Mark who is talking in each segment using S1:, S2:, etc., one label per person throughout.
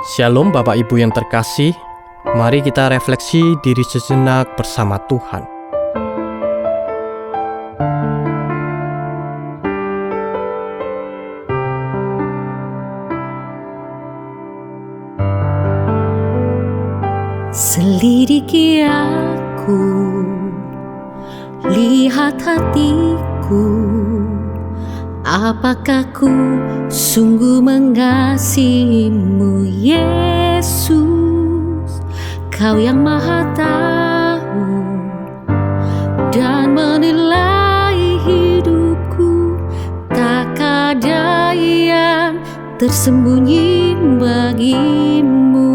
S1: Shalom Bapak Ibu yang terkasih, mari kita refleksi diri sejenak bersama Tuhan.
S2: Selidiki aku, lihat hatiku, apakah ku sungguh mengasihimu, Yesus? Kau yang Maha Tahu dan menilai hidupku, tak ada yang tersembunyi bagimu.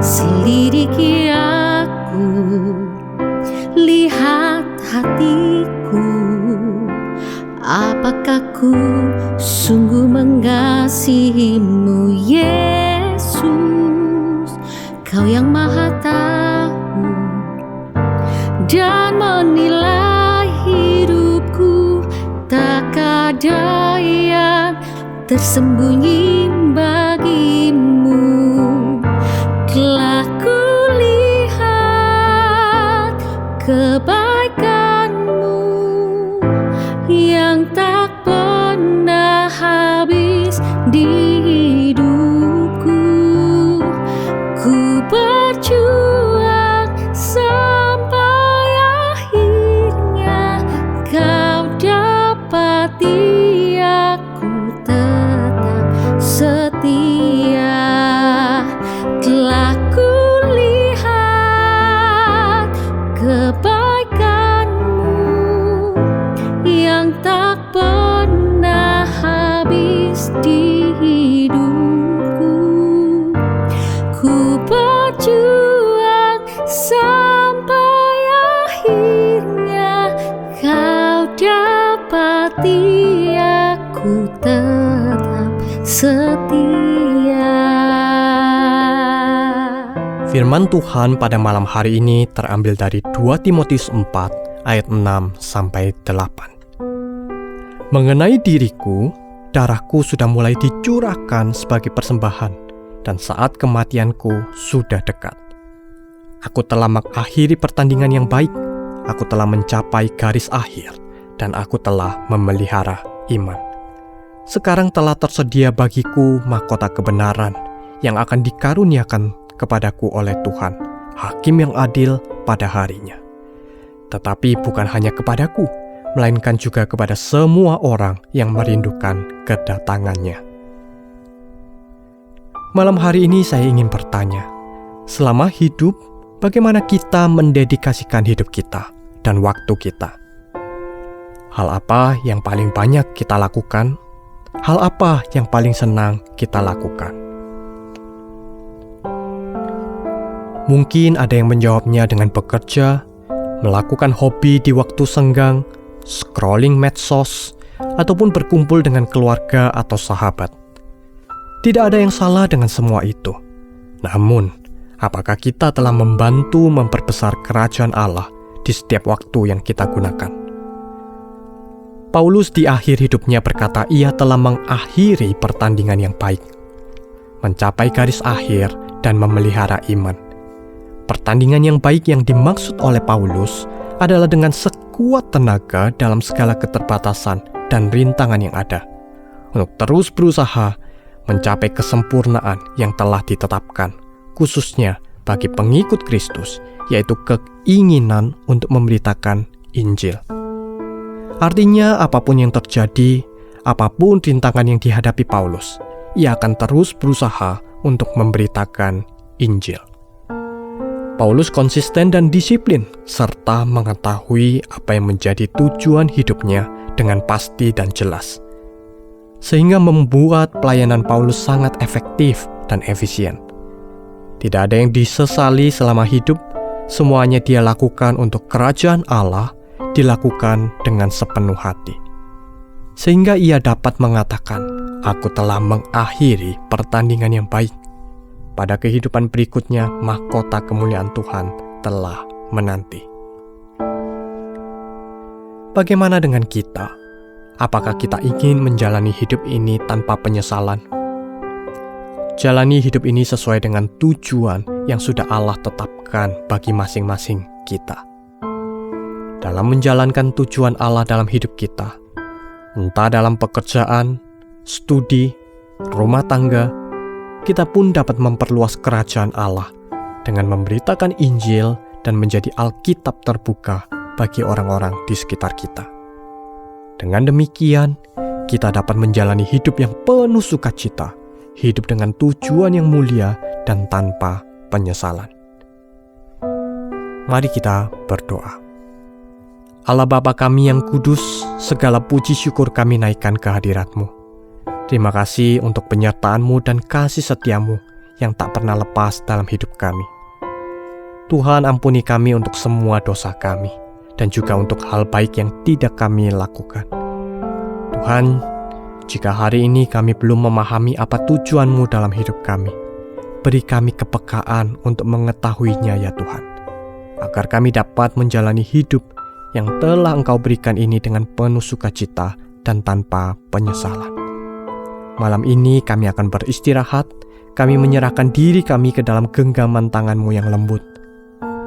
S2: Selidiki aku, lihat hatiku, apakah ku sungguh mengasihimu, Yesus? Kau yang Maha Tahu dan menilai hidupku, tak ada yang tersembunyi bagimu. Telah kulihat kebaikanmu yang tak pernah habis di hidupku. Ku berjuang sampai akhirnya kau dapati aku tetap setia. Telah kulihat kebaikanmu yang tak pernah habis di hidupku. Ku berjuang sampai akhirnya kau dapati aku tetap setia.
S1: Firman Tuhan pada malam hari ini terambil dari 2 Timotius 4 ayat 6-8. Mengenai diriku, darahku sudah mulai dicurahkan sebagai persembahan, dan saat kematianku sudah dekat. Aku telah mengakhiri pertandingan yang baik, aku telah mencapai garis akhir, dan aku telah memelihara iman. Sekarang telah tersedia bagiku mahkota kebenaran yang akan dikaruniakan kepadaku oleh Tuhan, Hakim yang adil pada harinya. Tetapi bukan hanya kepadaku, melainkan juga kepada semua orang yang merindukan kedatangannya. Malam hari ini saya ingin bertanya, selama hidup, bagaimana kita mendedikasikan hidup kita dan waktu kita? Hal apa yang paling banyak kita lakukan? Hal apa yang paling senang kita lakukan? Mungkin ada yang menjawabnya dengan bekerja, melakukan hobi di waktu senggang, scrolling medsos, ataupun berkumpul dengan keluarga atau sahabat. Tidak ada yang salah dengan semua itu. Namun, apakah kita telah membantu memperbesar kerajaan Allah di setiap waktu yang kita gunakan? Paulus di akhir hidupnya berkata ia telah mengakhiri pertandingan yang baik, mencapai garis akhir dan memelihara iman. Pertandingan yang baik yang dimaksud oleh Paulus adalah dengan sekuat tenaga dalam segala keterbatasan dan rintangan yang ada, untuk terus berusaha mencapai kesempurnaan yang telah ditetapkan, khususnya bagi pengikut Kristus, yaitu keinginan untuk memberitakan Injil. Artinya apapun yang terjadi, apapun rintangan yang dihadapi Paulus, ia akan terus berusaha untuk memberitakan Injil. Paulus konsisten dan disiplin, serta mengetahui apa yang menjadi tujuan hidupnya dengan pasti dan jelas, sehingga membuat pelayanan Paulus sangat efektif dan efisien. Tidak ada yang disesali selama hidup, semuanya dia lakukan untuk kerajaan Allah, dilakukan dengan sepenuh hati. Sehingga ia dapat mengatakan, aku telah mengakhiri pertandingan yang baik. Pada kehidupan berikutnya, mahkota kemuliaan Tuhan telah menanti. Bagaimana dengan kita? Apakah kita ingin menjalani hidup ini tanpa penyesalan? Jalani hidup ini sesuai dengan tujuan yang sudah Allah tetapkan bagi masing-masing kita. Dalam menjalankan tujuan Allah dalam hidup kita, entah dalam pekerjaan, studi, rumah tangga, kita pun dapat memperluas kerajaan Allah dengan memberitakan Injil dan menjadi Alkitab terbuka bagi orang-orang di sekitar kita. Dengan demikian, kita dapat menjalani hidup yang penuh sukacita, hidup dengan tujuan yang mulia dan tanpa penyesalan. Mari kita berdoa. Allah Bapa kami yang kudus, segala puji syukur kami naikkan ke hadirat-Mu. Terima kasih untuk penyertaan-Mu dan kasih setia-Mu yang tak pernah lepas dalam hidup kami. Tuhan, ampuni kami untuk semua dosa kami dan juga untuk hal baik yang tidak kami lakukan. Tuhan, jika hari ini kami belum memahami apa tujuan-Mu dalam hidup kami, beri kami kepekaan untuk mengetahuinya ya Tuhan, agar kami dapat menjalani hidup yang telah Engkau berikan ini dengan penuh sukacita dan tanpa penyesalan. Malam ini kami akan beristirahat, kami menyerahkan diri kami ke dalam genggaman tangan-Mu yang lembut.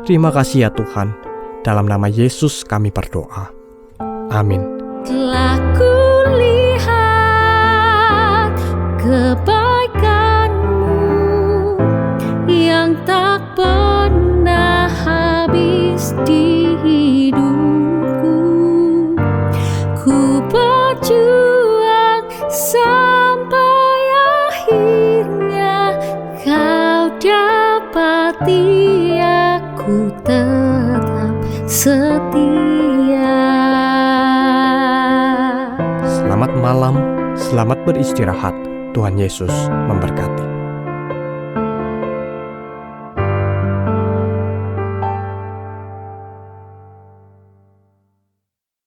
S1: Terima kasih ya Tuhan, dalam nama Yesus kami berdoa. Amin.
S2: Telah kulihat kebaikan-Mu yang tak pernah habis di hidupku. Ku berjuang sampai akhirnya Kau dapati aku tetap setia.
S1: Selamat malam, selamat beristirahat. Tuhan Yesus memberkati.